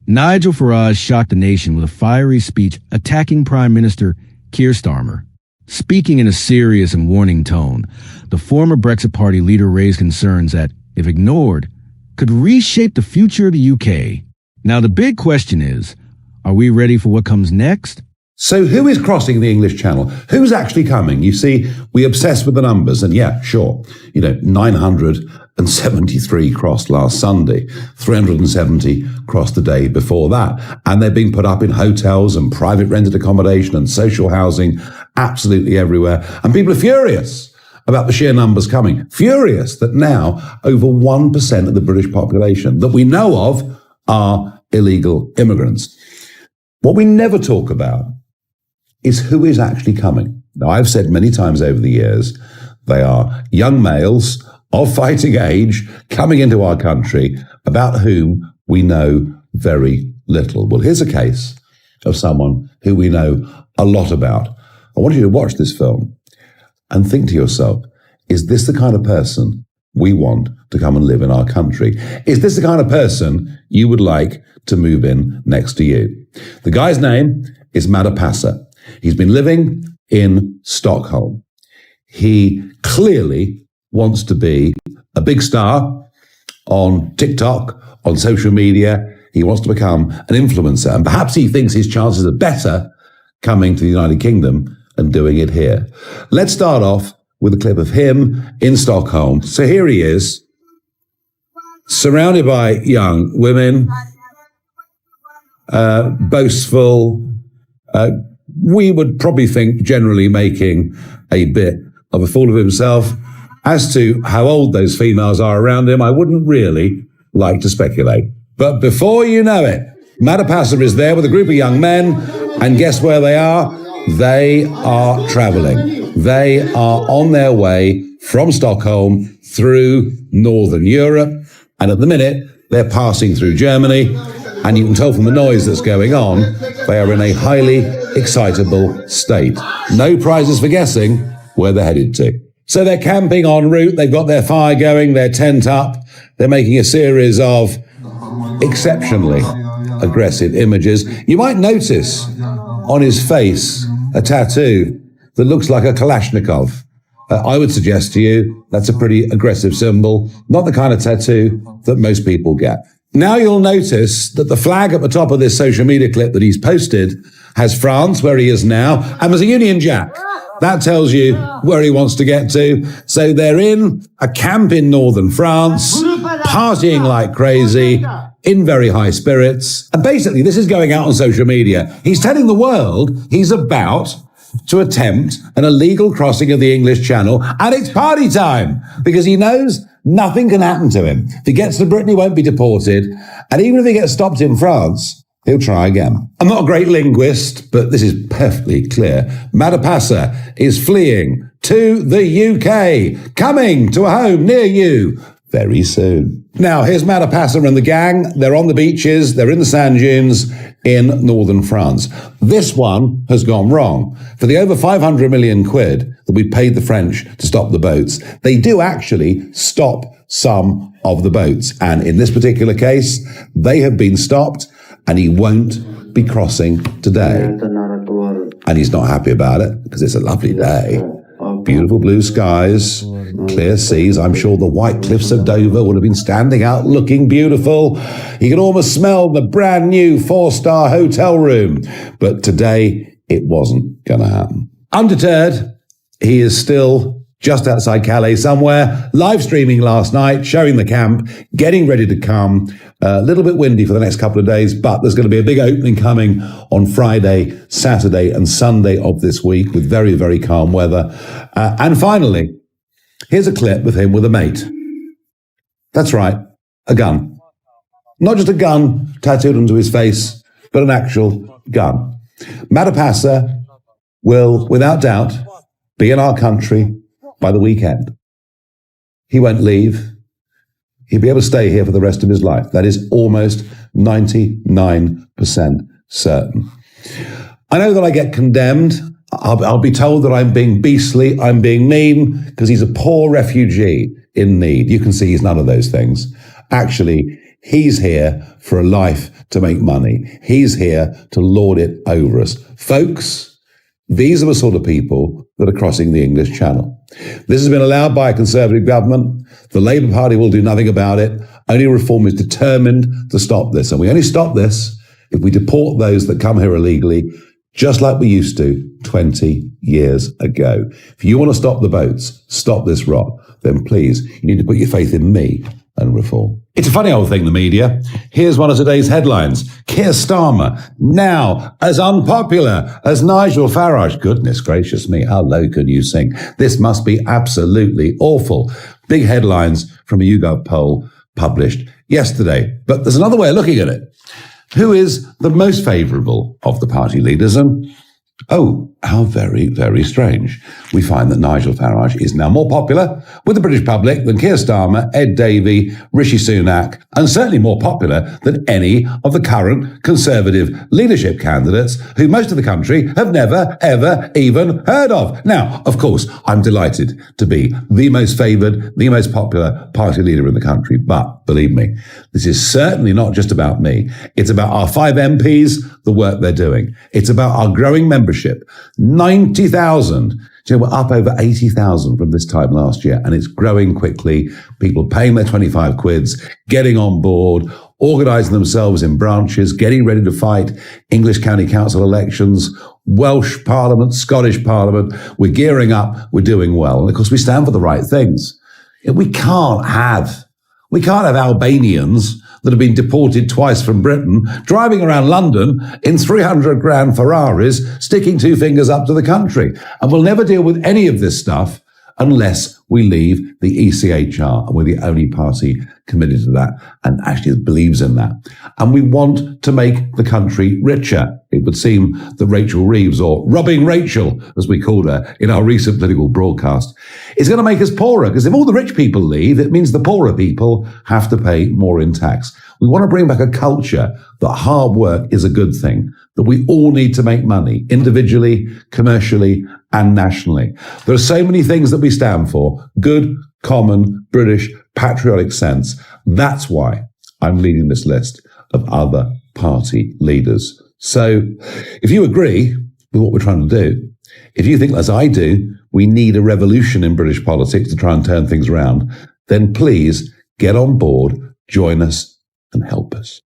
Nigel Farage shocked the nation with a fiery speech attacking Prime Minister Keir Starmer. Speaking in a serious and warning tone, the former Brexit Party leader raised concerns that, if ignored, could reshape the future of the UK. Now, the big question is, are we ready for what comes next? So who is crossing the English Channel? Who's actually coming? You see, we obsess with the numbers, and yeah, sure, 973 crossed last Sunday, 370 crossed the day before that, and they're being put up in hotels and private rented accommodation and social housing absolutely everywhere, and people are furious about the sheer numbers coming, furious that now over 1% of the British population that we know of are illegal immigrants. What we never talk about is who is actually coming. Now, I've said many times over the years, they are young males of fighting age coming into our country about whom we know very little. Well, here's a case of someone who we know a lot about. I want you to watch this film and think to yourself, is this the kind of person we want to come and live in our country? Is this the kind of person you would like to move in next to you? The guy's name is Matapasa. He's been living in Stockholm. He clearly wants to be a big star on TikTok, on social media. He wants to become an influencer. And perhaps he thinks his chances are better coming to the United Kingdom and doing it here. Let's start off with a clip of him in Stockholm. So here he is, surrounded by young women, boastful, we would probably think generally making a bit of a fool of himself. As to how old those females are around him, I wouldn't really like to speculate. But before you know it, Matapasa is there with a group of young men, and guess where they are? They are traveling. They are on their way from Stockholm through Northern Europe, and at the minute, they're passing through Germany, and you can tell from the noise that's going on, they are in a highly excitable state. No prizes for guessing where they're headed to. So they're camping en route, they've got their fire going, their tent up, they're making a series of exceptionally aggressive images. You might notice on his face a tattoo that looks like a Kalashnikov. I would suggest to you that's a pretty aggressive symbol, not the kind of tattoo that most people get. Now you'll notice that the flag at the top of this social media clip that he's posted has France, where he is now, and there's a Union Jack. That tells you where he wants to get to. So they're in a camp in northern France, partying like crazy, in very high spirits. And basically, this is going out on social media. He's telling the world he's about to attempt an illegal crossing of the English Channel, and it's party time, because he knows nothing can happen to him. If he gets to Britain, he won't be deported. And even if he gets stopped in France, he'll try again. I'm not a great linguist, but this is perfectly clear. Matapasa is fleeing to the UK, coming to a home near you very soon. Now, here's Matapasa and the gang. They're on the beaches. They're in the sand dunes in northern France. This one has gone wrong. For the over 500 million quid that we paid the French to stop the boats, they do actually stop some of the boats. And in this particular case, they have been stopped, and he won't be crossing today. And he's not happy about it because it's a lovely day. Beautiful blue skies, clear seas. I'm sure the white cliffs of Dover would have been standing out looking beautiful. He could almost smell the brand new 4-star hotel room. But today, it wasn't going to happen. Undeterred, he is still just outside Calais somewhere, live streaming last night, showing the camp, getting ready to come. A little bit windy for the next couple of days, but there's going to be a big opening coming on Friday, Saturday and Sunday of this week with very, very calm weather. And finally, here's a clip with him with a mate. That's right, a gun. Not just a gun tattooed onto his face, but an actual gun. Matapasa will, without doubt, be in our country by the weekend. He won't leave. He'll be able to stay here for the rest of his life. That is almost 99% certain. I know that I get condemned. I'll be told that I'm being beastly, I'm being mean, because he's a poor refugee in need. You can see he's none of those things. Actually, He's here for a life to make money. He's here to lord it over us. Folks, these are the sort of people that are crossing the English Channel. This has been allowed by a Conservative government. The Labour Party will do nothing about it. Only Reform is determined to stop this. And we only stop this if we deport those that come here illegally, just like we used to 20 years ago. If you want to stop the boats, stop this rot, then please, you need to put your faith in me and Reform. It's a funny old thing, the media. Here's one of today's headlines. Keir Starmer, now as unpopular as Nigel Farage. Goodness gracious me, how low can you sink? This must be absolutely awful. Big headlines from a YouGov poll published yesterday. But there's another way of looking at it. Who is the most favourable of the party leaders? And oh, how very, very strange. We find that Nigel Farage is now more popular with the British public than Keir Starmer, Ed Davey, Rishi Sunak, and certainly more popular than any of the current Conservative leadership candidates who most of the country have never, ever even heard of. Now, of course, I'm delighted to be the most favoured, the most popular party leader in the country. But believe me, this is certainly not just about me. It's about our 5 MPs, the work they're doing. It's about our growing membership. 90,000. You know, we're up over 80,000 from this time last year, and it's growing quickly. People paying their 25 quids, getting on board, organising themselves in branches, getting ready to fight English County Council elections, Welsh Parliament, Scottish Parliament. We're gearing up. We're doing well. And of course, we stand for the right things. We can't have Albanians that have been deported twice from Britain, driving around London in 300 grand Ferraris, sticking 2 fingers up to the country. And we'll never deal with any of this stuff unless we leave the ECHR. And we're the only party committed to that and actually believes in that. And we want to make the country richer. It would seem that Rachel Reeves, or Robbing Rachel, as we called her in our recent political broadcast, is going to make us poorer, because if all the rich people leave, it means the poorer people have to pay more in tax. We want to bring back a culture that hard work is a good thing, that we all need to make money, individually, commercially, and nationally. There are so many things that we stand for. Good, common, British, patriotic sense. That's why I'm leading this list of other party leaders. So if you agree with what we're trying to do, if you think, as I do, we need a revolution in British politics to try and turn things around, then please get on board, join us, and help us.